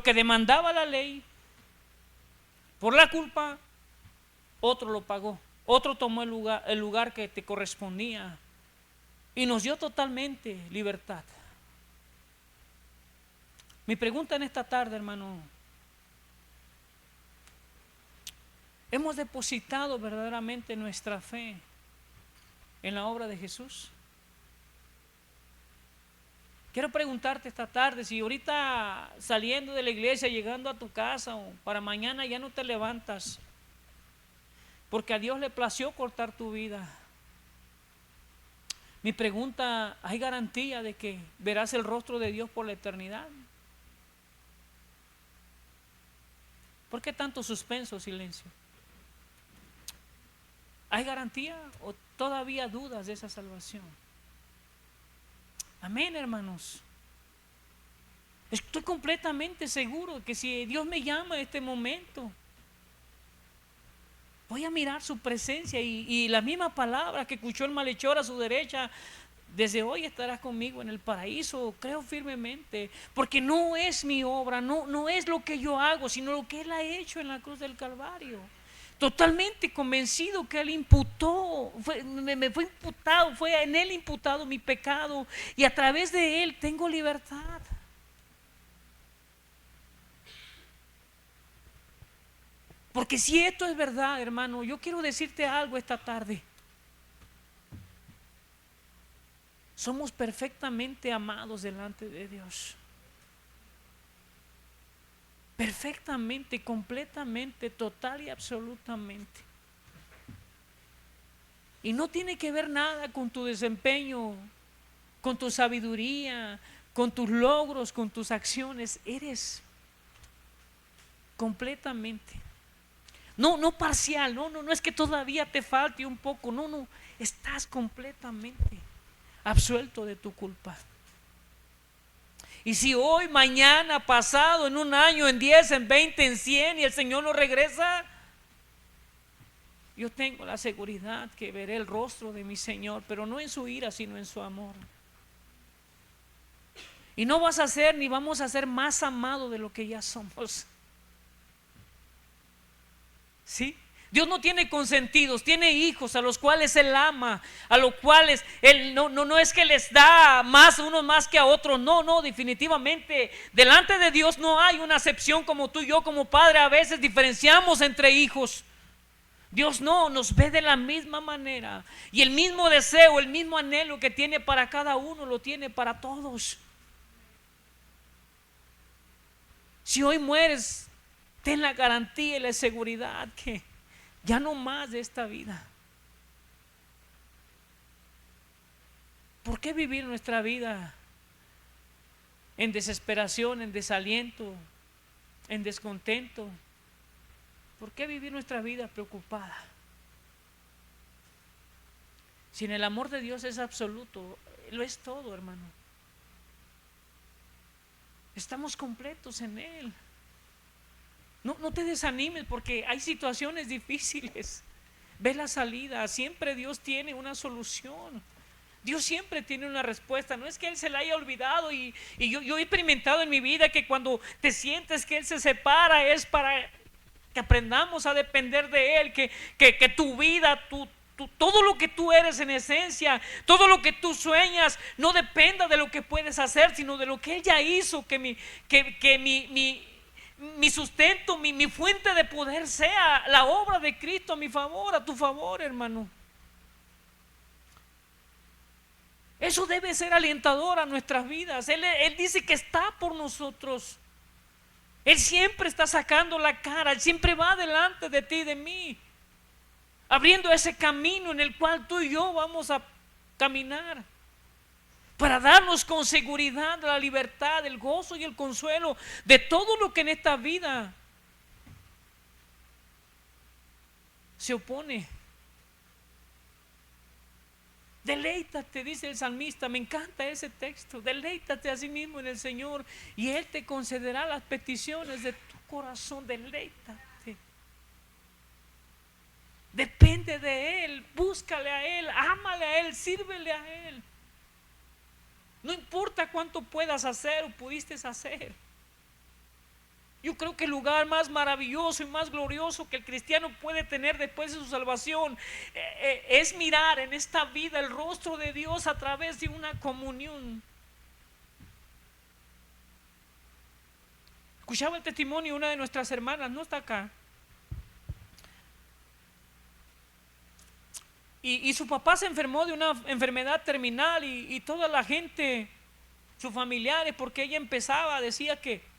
que demandaba la ley por la culpa, otro lo pagó, otro tomó el lugar que te correspondía y nos dio totalmente libertad. Mi pregunta en esta tarde, hermano, ¿hemos depositado verdaderamente nuestra fe en la obra de Jesús? Quiero preguntarte esta tarde, si ahorita saliendo de la iglesia, llegando a tu casa o para mañana ya no te levantas, porque a Dios le plació cortar tu vida. Mi pregunta, ¿hay garantía de que verás el rostro de Dios por la eternidad? ¿Por qué tanto suspenso, silencio? ¿Hay garantía o todavía dudas de esa salvación? Amén, hermanos. Estoy completamente seguro de que si Dios me llama en este momento, voy a mirar su presencia y la misma palabra que escuchó el malhechor a su derecha, desde hoy estarás conmigo en el paraíso. Creo firmemente, porque no es mi obra, no es lo que yo hago, sino lo que Él ha hecho en la cruz del Calvario. Totalmente convencido que Él imputó, me fue imputado, fue en Él imputado mi pecado y a través de Él tengo libertad. Porque si esto es verdad, hermano, yo quiero decirte algo esta tarde. Somos perfectamente amados delante de Dios. Perfectamente, completamente, total y absolutamente. Y no tiene que ver nada con tu desempeño, con tu sabiduría, con tus logros, con tus acciones. Eres completamente. No parcial, no es que todavía te falte un poco, no, estás completamente absuelto de tu culpa. Y si hoy, mañana, pasado, en un año, en 10, en 20, en 100 y el Señor no regresa, yo tengo la seguridad que veré el rostro de mi Señor, pero no en su ira, sino en su amor. Y no vas a ser ni vamos a ser más amados de lo que ya somos. ¿Sí? Dios no tiene consentidos, tiene hijos a los cuales Él ama, a los cuales Él no es que les da más a unos más que a otros, no, definitivamente delante de Dios no hay una acepción como tú y yo como padre a veces diferenciamos entre hijos. Dios no, nos ve de la misma manera y el mismo deseo, el mismo anhelo que tiene para cada uno lo tiene para todos. Si hoy mueres, ten la garantía y la seguridad que ya no más de esta vida. ¿Por qué vivir nuestra vida en desesperación, en desaliento, en descontento? ¿Por qué vivir nuestra vida preocupada? Si en el amor de Dios es absoluto, lo es todo, hermano. Estamos completos en Él. No te desanimes porque hay situaciones difíciles. Ve la salida, siempre Dios tiene una solución. Dios siempre tiene una respuesta. No es que Él se la haya olvidado. Y yo he experimentado en mi vida que cuando te sientes que Él se separa, es para que aprendamos a depender de Él, que tu vida, todo lo que tú eres en esencia, todo lo que tú sueñas, no dependa de lo que puedes hacer, sino de lo que Él ya hizo. Que mi sustento, mi fuente de poder sea la obra de Cristo a mi favor, a tu favor, hermano. Eso debe ser alentador a nuestras vidas. Él dice que está por nosotros. Él siempre está sacando la cara. Él siempre va delante de ti y de mí, abriendo ese camino en el cual tú y yo vamos a caminar, para darnos con seguridad la libertad, el gozo y el consuelo de todo lo que en esta vida se opone. Deleítate, dice el salmista. Me encanta ese texto. Deleítate a sí mismo en el Señor y Él te concederá las peticiones de tu corazón. Deleítate. Depende de Él. Búscale a Él. Ámale a Él. Sírvele a Él. No importa cuánto puedas hacer o pudiste hacer. Yo creo que el lugar más maravilloso y más glorioso que el cristiano puede tener después de su salvación es mirar en esta vida el rostro de Dios a través de una comunión. Escuchaba el testimonio de una de nuestras hermanas, no está acá, y su papá se enfermó de una enfermedad terminal y toda la gente, sus familiares, porque ella decía que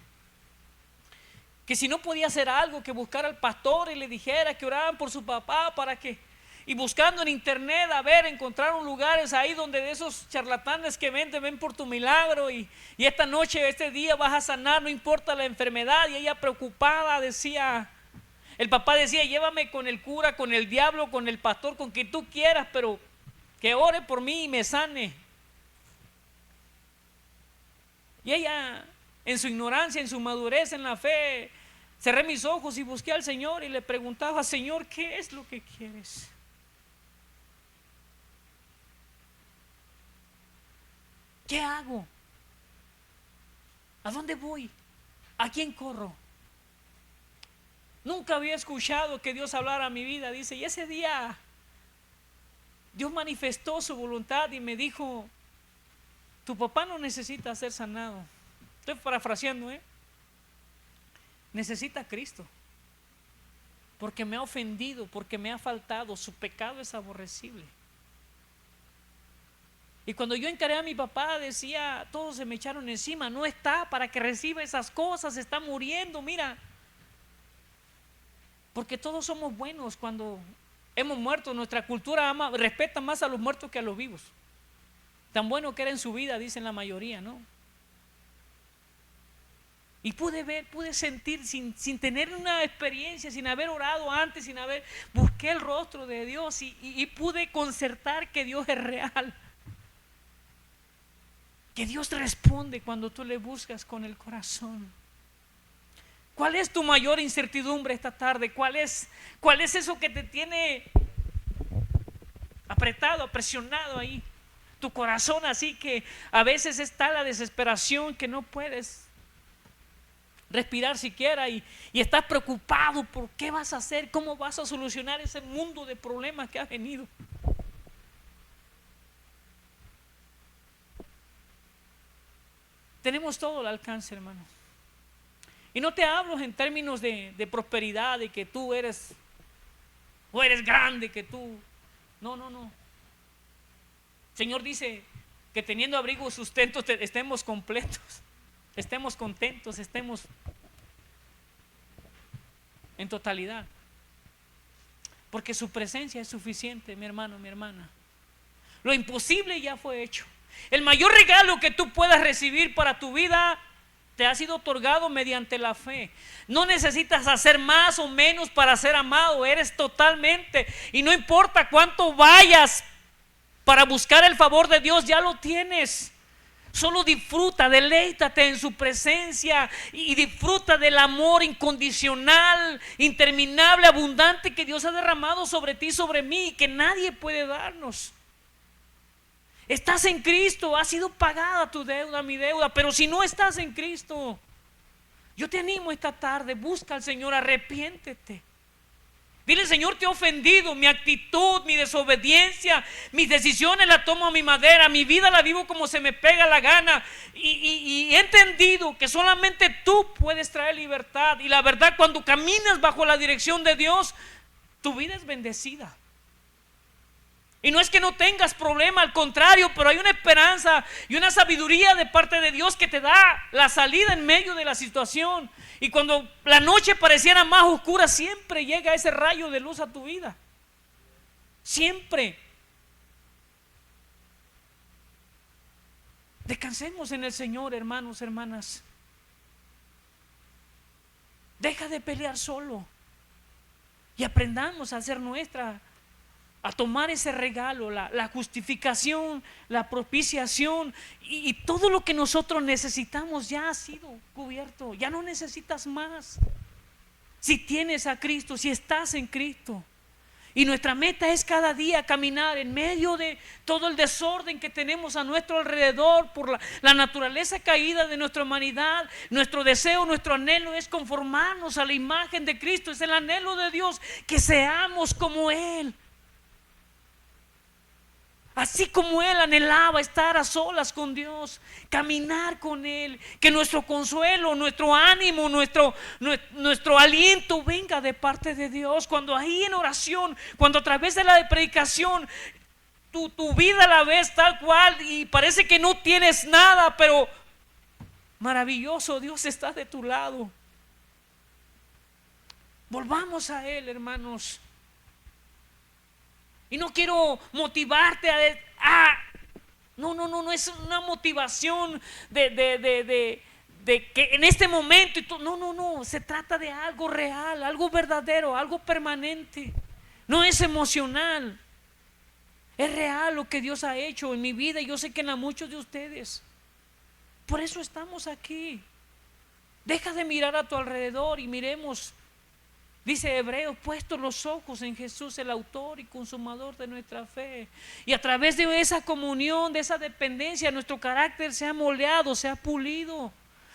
si no podía hacer algo, que buscara al pastor y le dijera que oraran por su papá para que, y buscando en internet, encontraron lugares ahí donde de esos charlatanes que ven por tu milagro y esta noche, este día vas a sanar, no importa la enfermedad. Y ella preocupada decía, el papá decía, llévame con el cura, con el diablo, con el pastor, con quien tú quieras, pero que ore por mí y me sane. Y ella, en su ignorancia, en su madurez, en la fe, cerré mis ojos y busqué al Señor y le preguntaba, Señor, ¿qué es lo que quieres? ¿Qué hago? ¿A dónde voy? ¿A quién corro? Nunca había escuchado que Dios hablara a mi vida, dice, y ese día Dios manifestó su voluntad y me dijo, tu papá no necesita ser sanado. Estoy parafraseando, necesita a Cristo, porque me ha ofendido, porque me ha faltado, su pecado es aborrecible. Y cuando yo encaré a mi papá, decía, todos se me echaron encima, no está para que reciba esas cosas, está muriendo, mira, porque todos somos buenos cuando hemos muerto. Nuestra cultura respeta más a los muertos que a los vivos. Tan bueno que era en su vida, dicen la mayoría, ¿no? Y pude sentir sin tener una experiencia, sin haber orado antes, busqué el rostro de Dios y pude concertar que Dios es real. Que Dios te responde cuando tú le buscas con el corazón. ¿Cuál es tu mayor incertidumbre esta tarde? ¿Cuál es eso que te tiene apretado, presionado ahí? Tu corazón, así que a veces está la desesperación que no puedes respirar siquiera y estás preocupado por qué vas a hacer, cómo vas a solucionar ese mundo de problemas que ha venido. Tenemos todo al alcance, hermano. Y no te hablo en términos de prosperidad, de que tú eres grande, que tú... No. El Señor dice que teniendo abrigo y sustento estemos completos, estemos contentos, estemos en totalidad. Porque su presencia es suficiente, mi hermano, mi hermana. Lo imposible ya fue hecho. El mayor regalo que tú puedas recibir para tu vida te ha sido otorgado mediante la fe. No necesitas hacer más o menos para ser amado. Eres totalmente, y no importa cuánto vayas para buscar el favor de Dios, ya lo tienes. Solo disfruta, deleítate en su presencia y disfruta del amor incondicional, interminable, abundante que Dios ha derramado sobre ti y sobre mí, que nadie puede darnos. Estás en Cristo, ha sido pagada tu deuda, mi deuda. Pero si no estás en Cristo, yo te animo esta tarde, busca al Señor, arrepiéntete. Dile: Señor, te he ofendido, mi actitud, mi desobediencia, mis decisiones las tomo a mi manera, mi vida la vivo como se me pega la gana. Y he entendido que solamente tú puedes traer libertad. Y la verdad, cuando caminas bajo la dirección de Dios, tu vida es bendecida. Y no es que no tengas problema, al contrario, pero hay una esperanza y una sabiduría de parte de Dios que te da la salida en medio de la situación. Y cuando la noche pareciera más oscura, siempre llega ese rayo de luz a tu vida. Siempre. Descansemos en el Señor, hermanos, hermanas. Deja de pelear solo y aprendamos a hacer a tomar ese regalo, la justificación, la propiciación y todo lo que nosotros necesitamos ya ha sido cubierto. Ya no necesitas más. Si tienes a Cristo, si estás en Cristo. Y nuestra meta es cada día caminar en medio de todo el desorden que tenemos a nuestro alrededor por la naturaleza caída de nuestra humanidad. Nuestro deseo, nuestro anhelo es conformarnos a la imagen de Cristo. Es el anhelo de Dios que seamos como Él. Así como Él anhelaba estar a solas con Dios, caminar con Él, que nuestro consuelo, nuestro ánimo, nuestro aliento venga de parte de Dios. Cuando ahí en oración, cuando a través de la predicación tu vida la ves tal cual y parece que no tienes nada, pero maravilloso, Dios está de tu lado. Volvamos a Él, hermanos. Y no quiero motivarte no es una motivación de que en este momento no, se trata de algo real, algo verdadero, algo permanente. No es emocional, es real lo que Dios ha hecho en mi vida y yo sé que en la muchos de ustedes. Por eso estamos aquí. Deja de mirar a tu alrededor y miremos. Dice Hebreos: puestos los ojos en Jesús, el autor y consumador de nuestra fe. Y a través de esa comunión, de esa dependencia, nuestro carácter se ha moldeado, se ha pulido.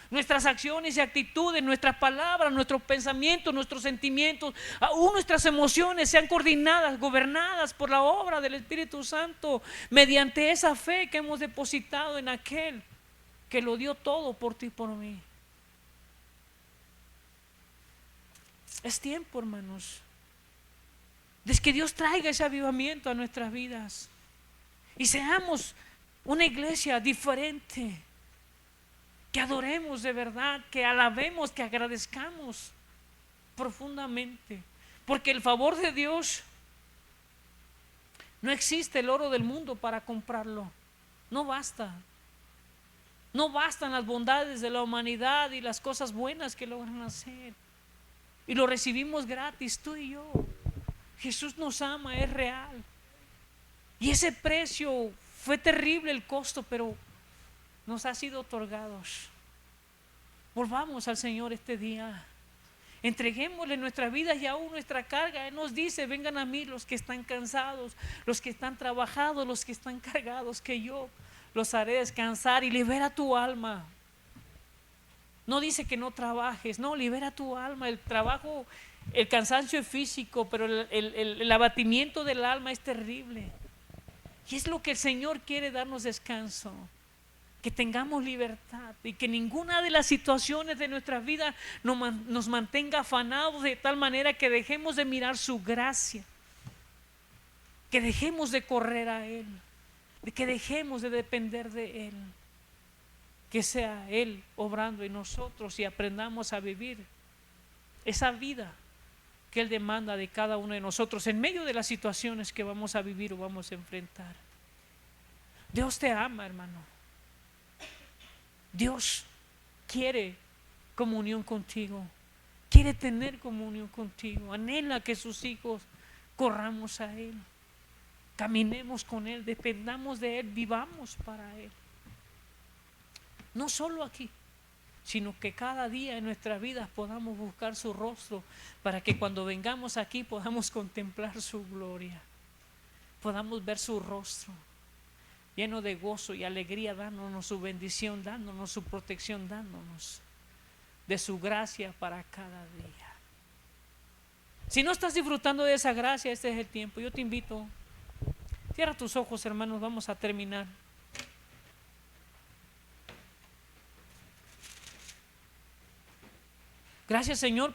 Nuestras acciones y actitudes, nuestras palabras, nuestros pensamientos, nuestros sentimientos, aún nuestras emociones sean coordinadas, gobernadas por la obra del Espíritu Santo, mediante esa fe que hemos depositado en aquel que lo dio todo por ti y por mí. Es tiempo, hermanos, de que Dios traiga ese avivamiento a nuestras vidas y seamos una iglesia diferente, que adoremos de verdad, que alabemos, que agradezcamos profundamente, porque el favor de Dios, no existe el oro del mundo para comprarlo. No basta. No bastan las bondades de la humanidad y las cosas buenas que logran hacer. Y lo recibimos gratis, tú y yo. Jesús nos ama, es real. Y ese precio fue terrible, el costo, pero nos ha sido otorgados. Volvamos al Señor este día. Entreguémosle nuestra vida y aún nuestra carga. Él nos dice: vengan a mí los que están cansados, los que están trabajados, los que están cargados, que yo los haré descansar. Y libera tu alma. No dice que no trabajes, no, libera tu alma. El trabajo, el cansancio es físico, pero el abatimiento del alma es terrible. Y es lo que el Señor quiere: darnos descanso, que tengamos libertad y que ninguna de las situaciones de nuestra vida nos mantenga afanados de tal manera que dejemos de mirar su gracia, que dejemos de correr a Él, de que dejemos de depender de Él. Que sea Él obrando en nosotros y aprendamos a vivir esa vida que Él demanda de cada uno de nosotros en medio de las situaciones que vamos a vivir o vamos a enfrentar. Dios te ama, hermano. Dios quiere comunión contigo, quiere tener comunión contigo, anhela que sus hijos corramos a Él, caminemos con Él, dependamos de Él, vivamos para Él. No solo aquí, sino que cada día en nuestras vidas podamos buscar su rostro, para que cuando vengamos aquí podamos contemplar su gloria, podamos ver su rostro. lleno de gozo y alegría, dándonos su bendición, dándonos su protección, dándonos de su gracia para cada día. Si no estás disfrutando de esa gracia, este es el tiempo. Yo te invito, cierra tus ojos, hermanos, vamos a terminar. Gracias, Señor.